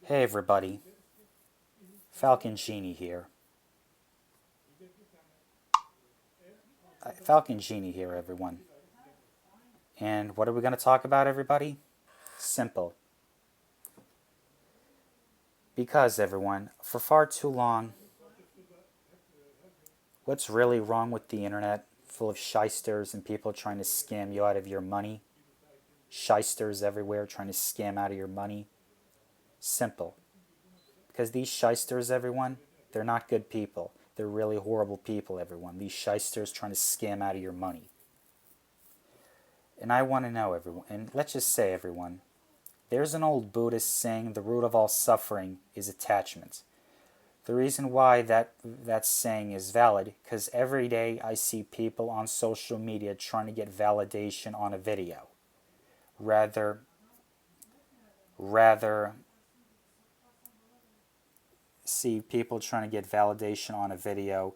Hey everybody, Falcon Genie here. Falcon Genie here, everyone. And what are we going to talk about, everybody? Simple. Because, everyone, for far too long, what's really wrong with the internet? Full of shysters and people trying to scam you out of your money. Shysters everywhere trying to scam out of your money. Simple. Because these shysters, everyone, they're not good people. They're really horrible people, everyone. These shysters trying to scam out of your money. And I want to know, everyone, and let's just say, everyone, there's an old Buddhist saying the root of all suffering is attachment. The reason why that saying is valid, because every day I see people on social media trying to get validation on a video. Rather see people trying to get validation on a video,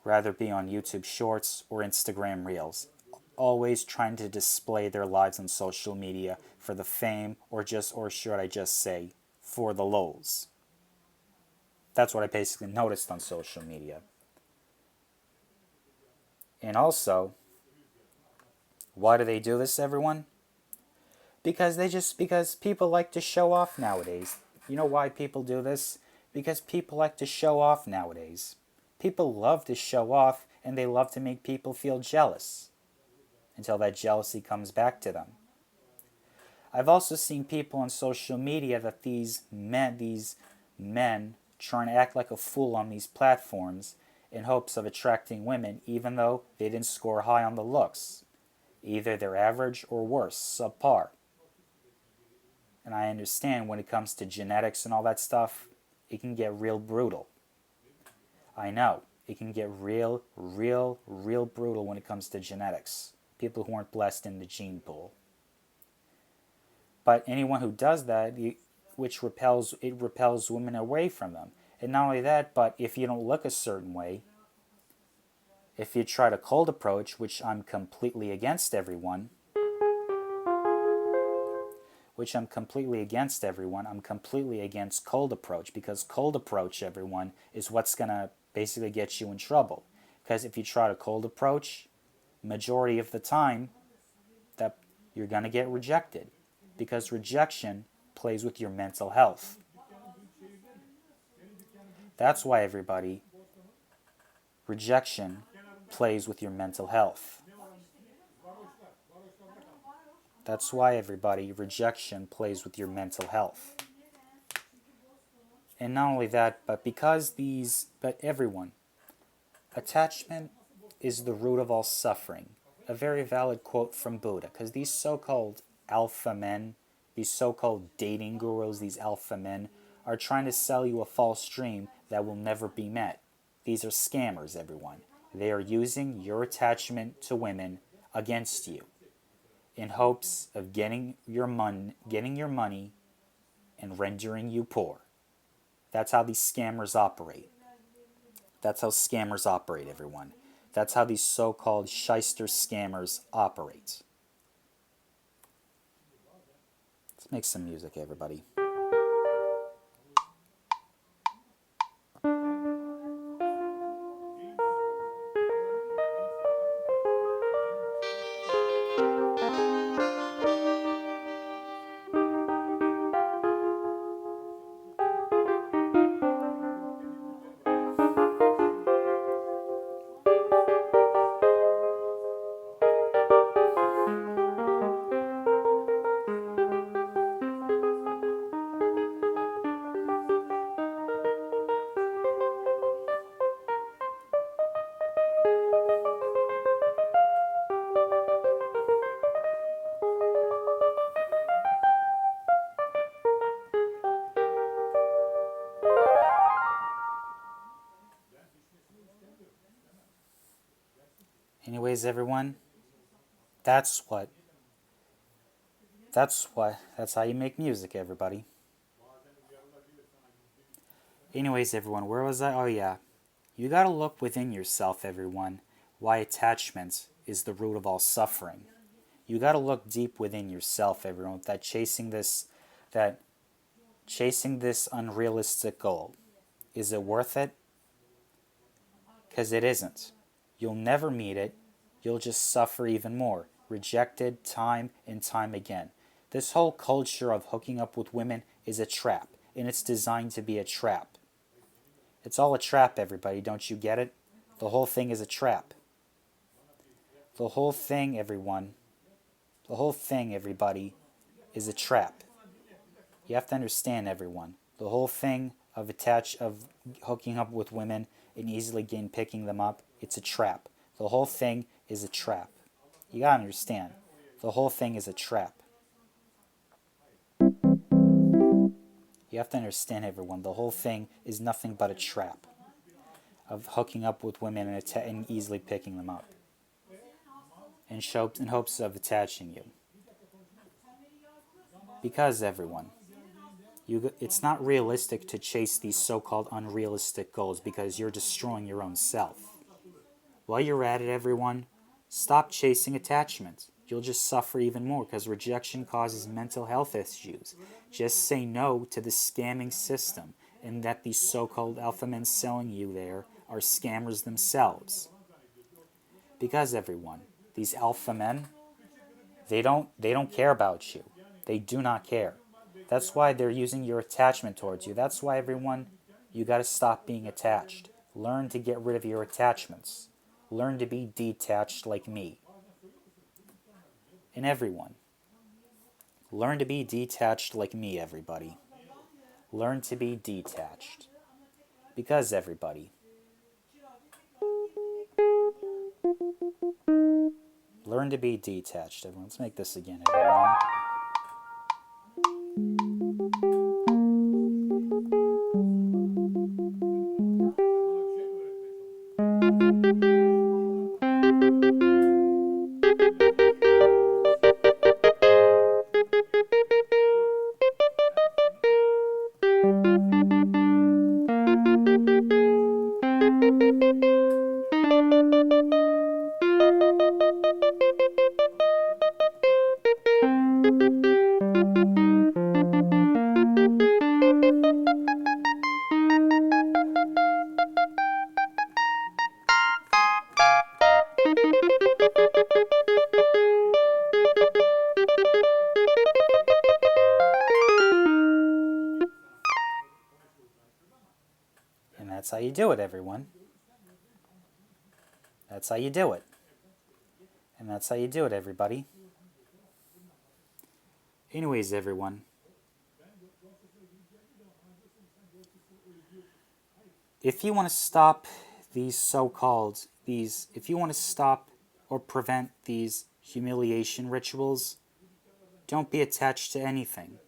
rather be on YouTube Shorts or Instagram Reels. Always trying to display their lives on social media for the fame, or should I just say, for the lols. That's what I basically noticed on social media. And also, why do they do this, everyone? Because people like to show off nowadays. You know why people do this? Because people like to show off nowadays. People love to show off and they love to make people feel jealous until that jealousy comes back to them. I've also seen people on social media that these men trying to act like a fool on these platforms in hopes of attracting women even though they didn't score high on the looks. Either they're average or worse, subpar. And I understand when it comes to genetics and all that stuff, it can get real brutal. I know, it can get real brutal when it comes to genetics. People who aren't blessed in the gene pool. But anyone who does that, it repels women away from them. And not only that, but if you don't look a certain way, if you try to cold approach, which I'm completely against everyone, I'm completely against cold approach, because cold approach, everyone, is what's going to basically get you in trouble. Because if you try to cold approach, majority of the time, that you're going to get rejected. Because rejection plays with your mental health. That's why, everybody, rejection plays with your mental health. That's why, everybody, rejection plays with your mental health. And not only that, but everyone, attachment is the root of all suffering. A very valid quote from Buddha, because these so-called alpha men, these so-called dating gurus, these alpha men, are trying to sell you a false dream that will never be met. These are scammers, everyone. They are using your attachment to women against you in hopes of getting your money and rendering you poor. That's how these scammers operate. That's how scammers operate, everyone. That's how these so-called shyster scammers operate. Let's make some music, everybody. Anyways, everyone, that's what that's how you make music, everybody. Anyways, everyone, where was I? Oh yeah. You gotta look within yourself, everyone, why attachment is the root of all suffering. You gotta look deep within yourself, everyone, that chasing this unrealistic goal. Is it worth it? Because it isn't. You'll never meet it. You'll just suffer even more, rejected time and time again. This whole culture of hooking up with women is a trap, and it's designed to be a trap. It's all a trap, everybody. Don't you get it? The whole thing is a trap. The whole thing, everyone, the whole thing, everybody, is a trap. You have to understand, everyone. The whole thing of hooking up with women and easily getting picking them up, it's a trap. The whole thing is a trap. You gotta understand. The whole thing is a trap. You have to understand, everyone. The whole thing is nothing but a trap of hooking up with women and easily picking them up in hopes of attaching you. Because, everyone, it's not realistic to chase these so-called unrealistic goals because you're destroying your own self. While you're at it, everyone, stop chasing attachment. You'll just suffer even more because rejection causes mental health issues. Just say no to the scamming system and that these so-called alpha men selling you there are scammers themselves. Because, everyone, these alpha men, they don't care about you. They do not care. That's why they're using your attachment towards you. That's why, everyone, you got to stop being attached. Learn to get rid of your attachments. Learn to be detached like me. And everyone, learn to be detached like me, everybody. Learn to be detached. Because, everybody, learn to be detached, everyone. Let's make this again, everyone. And that's how you do it, everyone. That's how you do it. And that's how you do it, everybody. Anyways, everyone. If you want to stop if you want to stop or prevent these humiliation rituals, don't be attached to anything.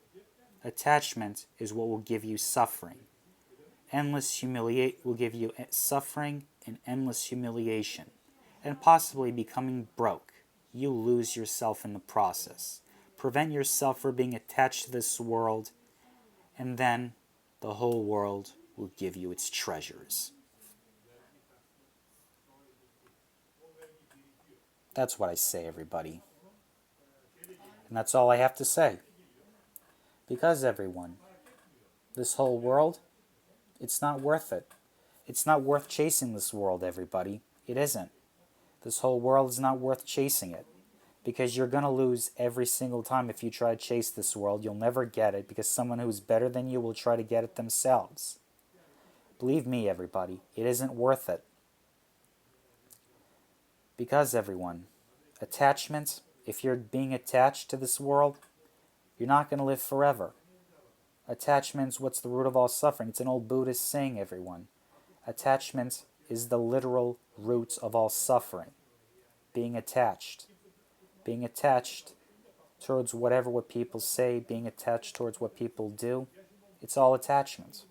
Attachment is what will give you suffering. Will give you suffering and endless humiliation, and possibly becoming broke. You lose yourself in the process. Prevent yourself from being attached to this world, and then the whole world will give you its treasures. That's what I say, everybody. And that's all I have to say. Because, everyone, this whole world, it's not worth it. It's not worth chasing this world, everybody. It isn't. This whole world is not worth chasing it. Because you're going to lose every single time if you try to chase this world. You'll never get it because someone who's better than you will try to get it themselves. Believe me, everybody, it isn't worth it. Because, everyone, attachment, if you're being attached to this world, you're not going to live forever. Attachment's what's the root of all suffering. It's an old Buddhist saying, everyone. Attachment is the literal root of all suffering. Being attached. Being attached towards what people say, being attached towards what people do, it's all attachment.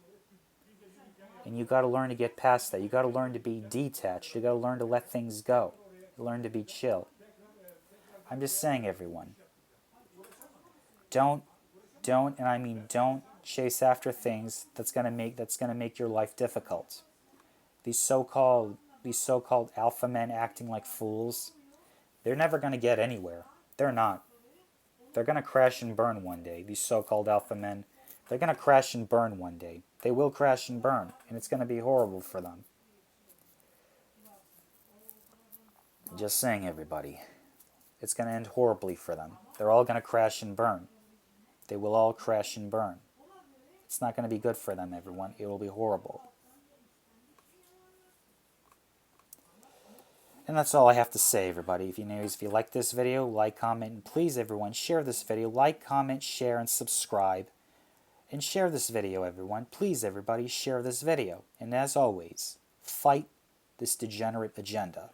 And you got to learn to get past that. You got to learn to be detached. You got to learn to let things go. Learn to be chill. I'm just saying, everyone. Don't chase after things that's gonna make your life difficult. These so-called alpha men acting like fools, they're never gonna get anywhere. They're not. They're gonna crash and burn one day. These so-called alpha men, They're going to crash and burn one day. They will crash and burn, and it's going to be horrible for them. Just saying, everybody. It's going to end horribly for them. They're all going to crash and burn. They will all crash and burn. It's not going to be good for them, everyone. It will be horrible. And that's all I have to say, everybody. If you like this video, like, comment, and please, everyone, share this video. Like, comment, share, and subscribe. And share this video, everyone. Please, everybody, share this video. And as always, fight this degenerate agenda.